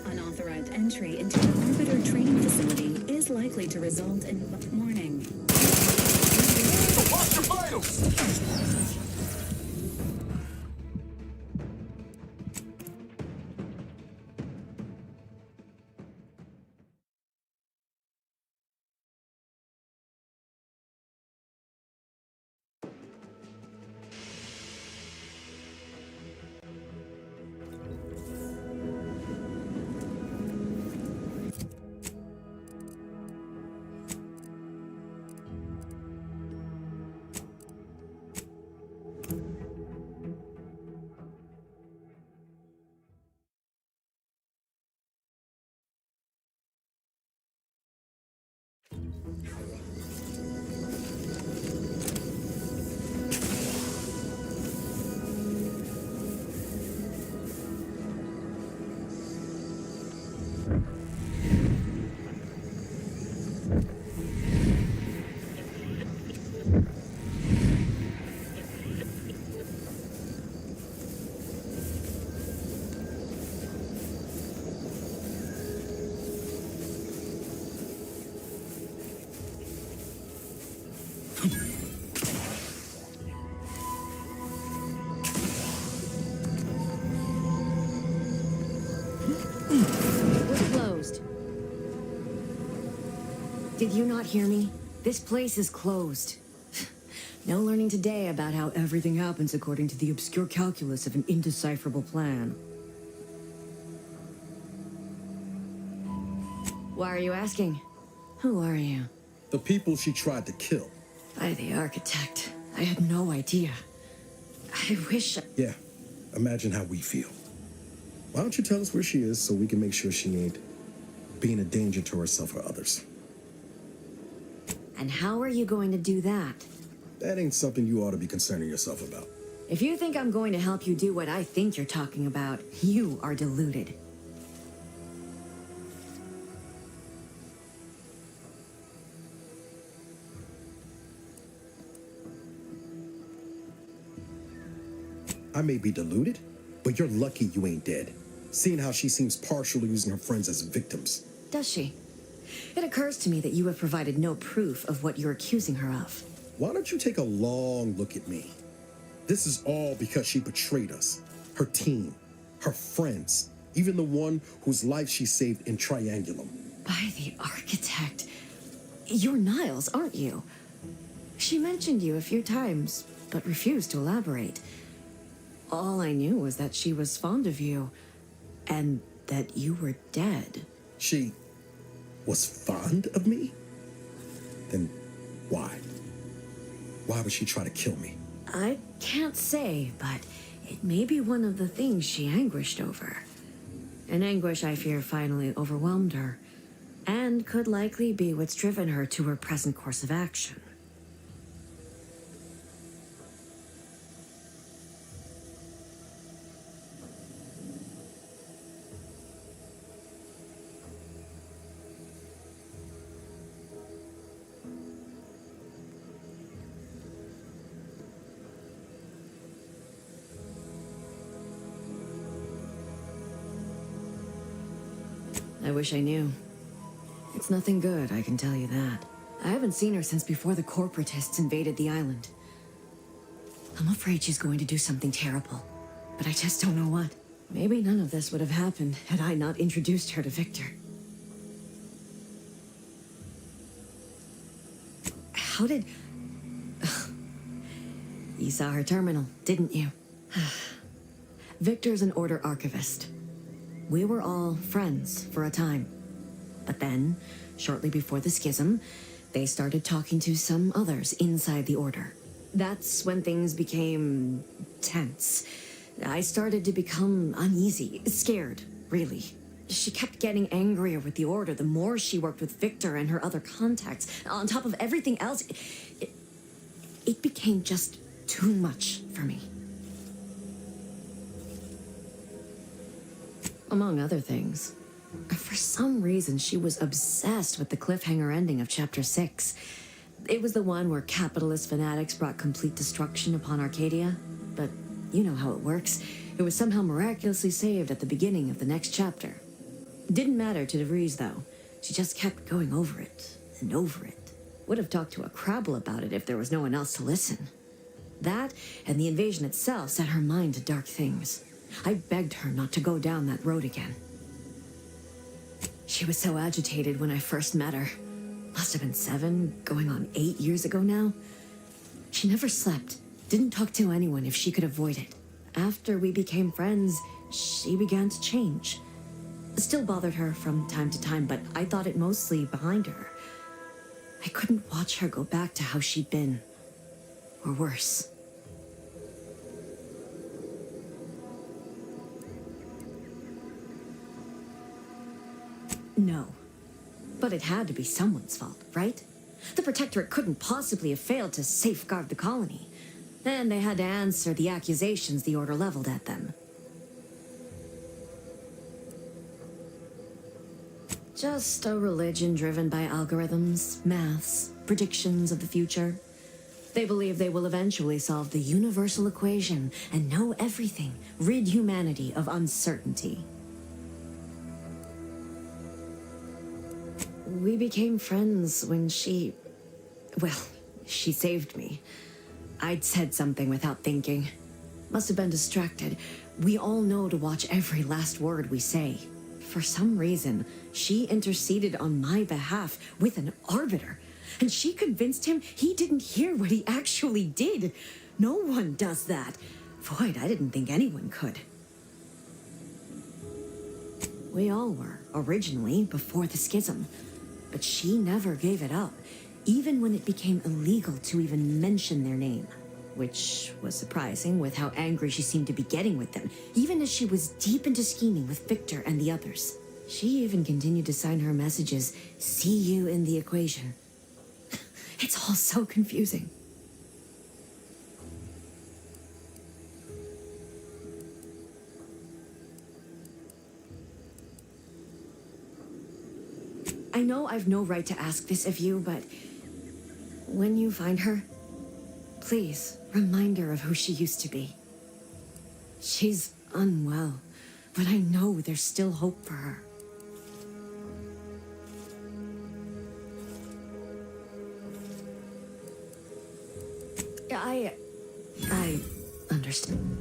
Unauthorized entry into the orbiter training facility is likely to result in warning. Watch your vitals! We're closed. Did you not hear me? This place is closed. No learning today about how everything happens according to the obscure calculus of an indecipherable plan. Why are you asking? Who are you? The people she tried to kill. By the architect. I had no idea. I wish. Yeah, imagine how we feel. Why don't you tell us where she is so we can make sure she ain't being a danger to herself or others? And how are you going to do that? That ain't something you ought to be concerning yourself about. If you think I'm going to help you do what I think you're talking about, you are deluded. I may be deluded, but you're lucky you ain't dead. Seeing how she seems partial to using her friends as victims. Does she? It occurs to me that you have provided no proof of what you're accusing her of. Why don't you take a long look at me? This is all because she betrayed us. Her team, her friends, even the one whose life she saved in Triangulum. By the architect. You're Niles, aren't you? She mentioned you a few times, but refused to elaborate. All I knew was that she was fond of you, and that you were dead. She was fond of me? Then why? Why would she try to kill me? I can't say, but it may be one of the things she anguished over. An anguish I fear finally overwhelmed her, and could likely be what's driven her to her present course of action. I wish I knew. It's nothing good, I can tell you that. I haven't seen her since before the corporatists invaded the island. I'm afraid she's going to do something terrible, but I just don't know what. Maybe none of this would have happened had I not introduced her to Victor. How did... You saw her terminal, didn't you? Victor's an Order archivist. We were all friends for a time. But then, shortly before the schism, they started talking to some others inside the Order. That's when things became tense. I started to become uneasy, scared, really. She kept getting angrier with the Order the more she worked with Victor and her other contacts. On top of everything else, it became just too much for me. Among other things, for some reason she was obsessed with the cliffhanger ending of Chapter 6. It was the one where capitalist fanatics brought complete destruction upon Arcadia. But you know how it works. It was somehow miraculously saved at the beginning of the next chapter. Didn't matter to DeVries, though. She just kept going over it and over it. Would have talked to a Crabble about it if there was no one else to listen. That and the invasion itself set her mind to dark things. I begged her not to go down that road again. She was so agitated when I first met her. Must have been 7, going on 8 years ago now. She never slept, didn't talk to anyone if she could avoid it. After we became friends, she began to change. Still bothered her from time to time, but I thought it mostly behind her. I couldn't watch her go back to how she'd been. Or worse. No. But it had to be someone's fault, right? The Protectorate couldn't possibly have failed to safeguard the colony. Then they had to answer the accusations the Order leveled at them. Just a religion driven by algorithms, maths, predictions of the future. They believe they will eventually solve the universal equation and know everything, rid humanity of uncertainty. We became friends when she saved me. I'd said something without thinking. Must have been distracted. We all know to watch every last word we say. For some reason, she interceded on my behalf with an arbiter, and she convinced him he didn't hear what he actually did. No one does that. Void, I didn't think anyone could. We all were, originally, before the schism. But she never gave it up, even when it became illegal to even mention their name. Which was surprising with how angry she seemed to be getting with them, even as she was deep into scheming with Victor and the others. She even continued to sign her messages, "See you in the equation." It's all so confusing. I know I've no right to ask this of you, but when you find her, please remind her of who she used to be. She's unwell, but I know there's still hope for her. I understand.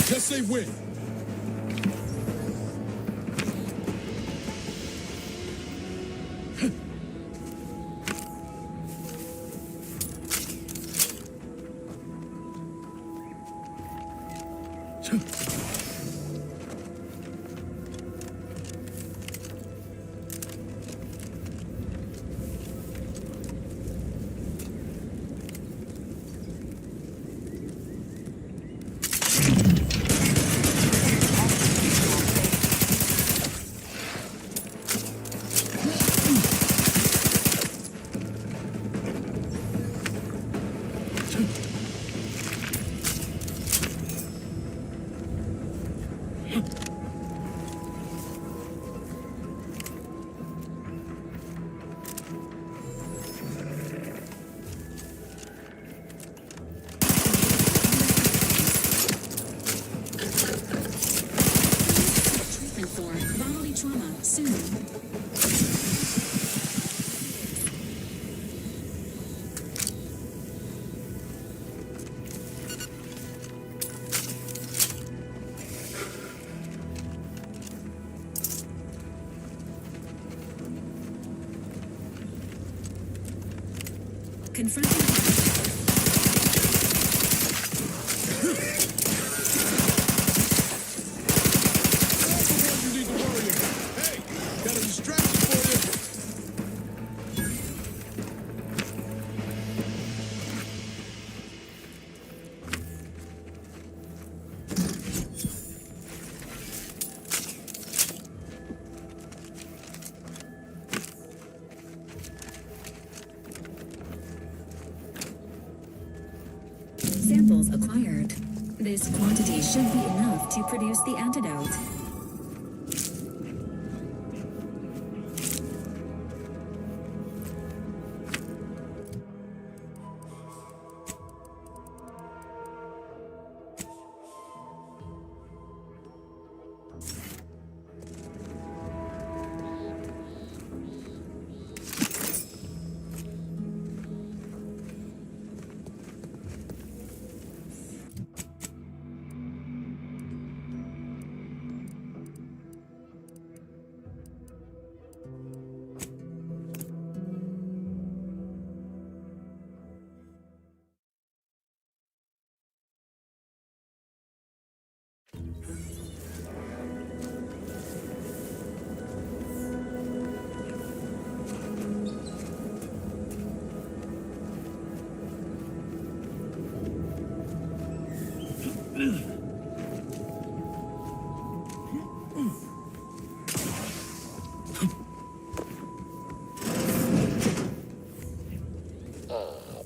Just say when. Confronting. Samples acquired. This quantity should be enough to produce the antidote.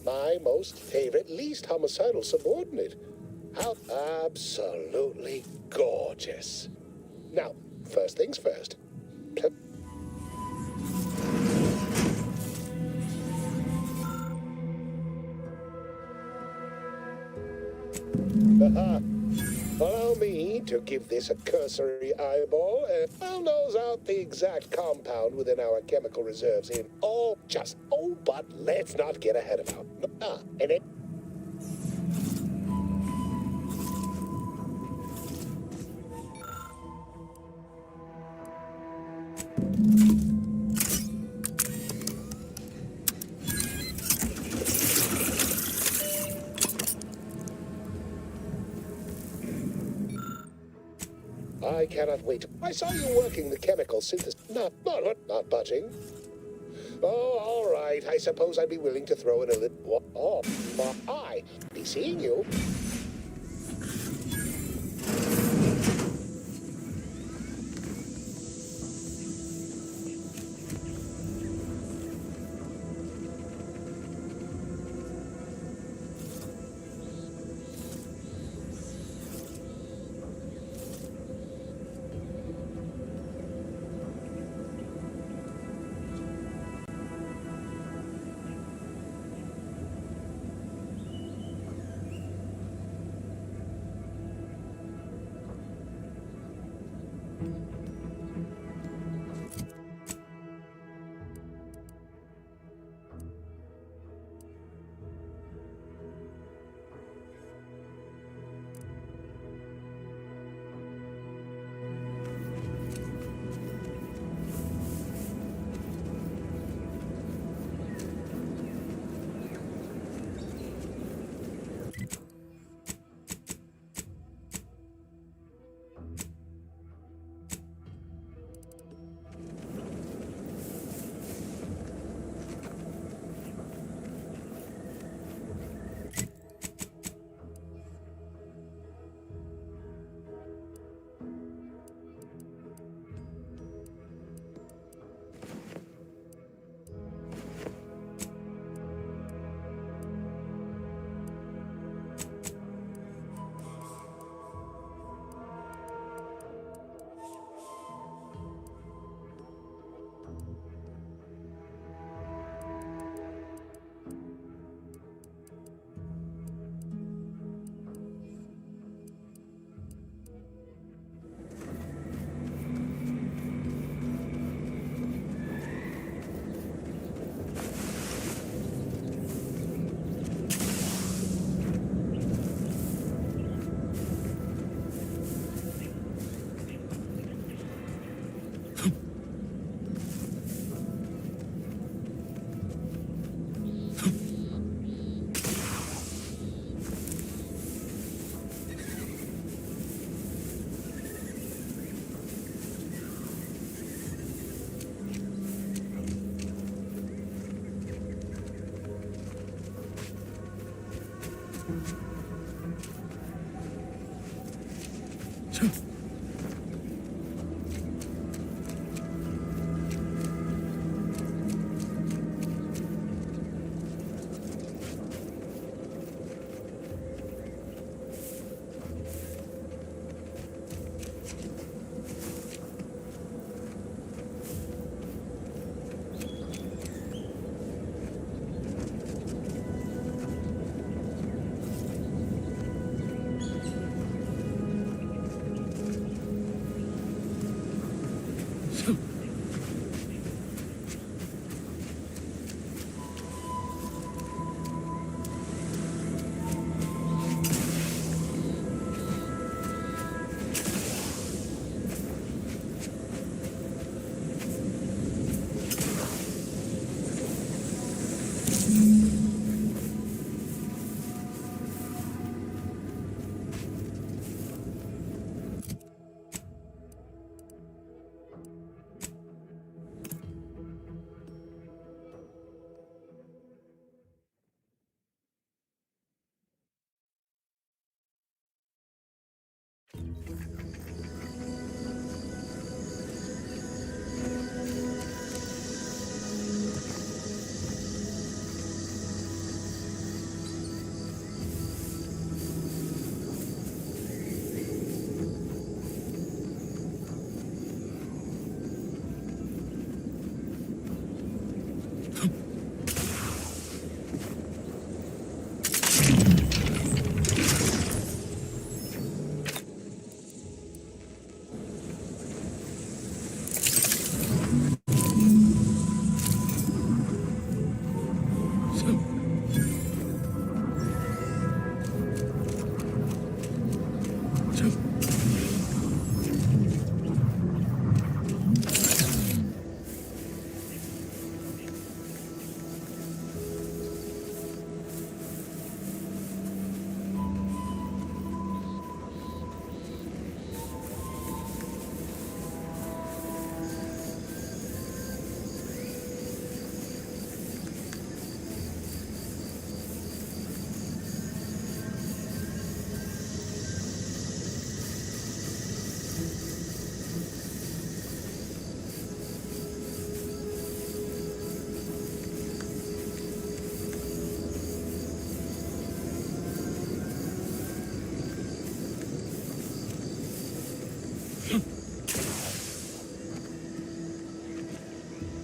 My most favorite, least homicidal subordinate. How absolutely gorgeous. Now, first things first. Allow me to give this a cursory eyeball, and I'll nose out the exact compound within our chemical reserves in but let's not get ahead of and it. I cannot wait. I saw you working the chemical synthesis. Not budging. Oh, all right. I suppose I'd be willing to throw in a little. Oh, I be seeing you.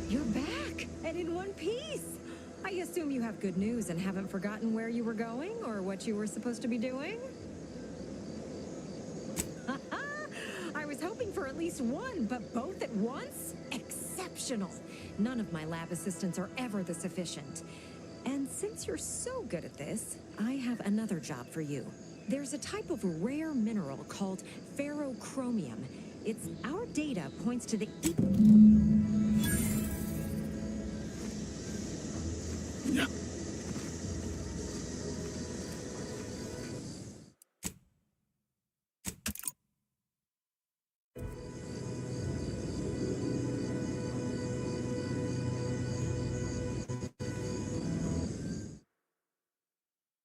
You're back, and in one piece. I assume you have good news and haven't forgotten where you were going or what you were supposed to be doing? I was hoping for at least one, but both at once? Exceptional. None of my lab assistants are ever this efficient. And since you're so good at this, I have another job for you. There's a type of rare mineral called ferrochromium. Our data points to the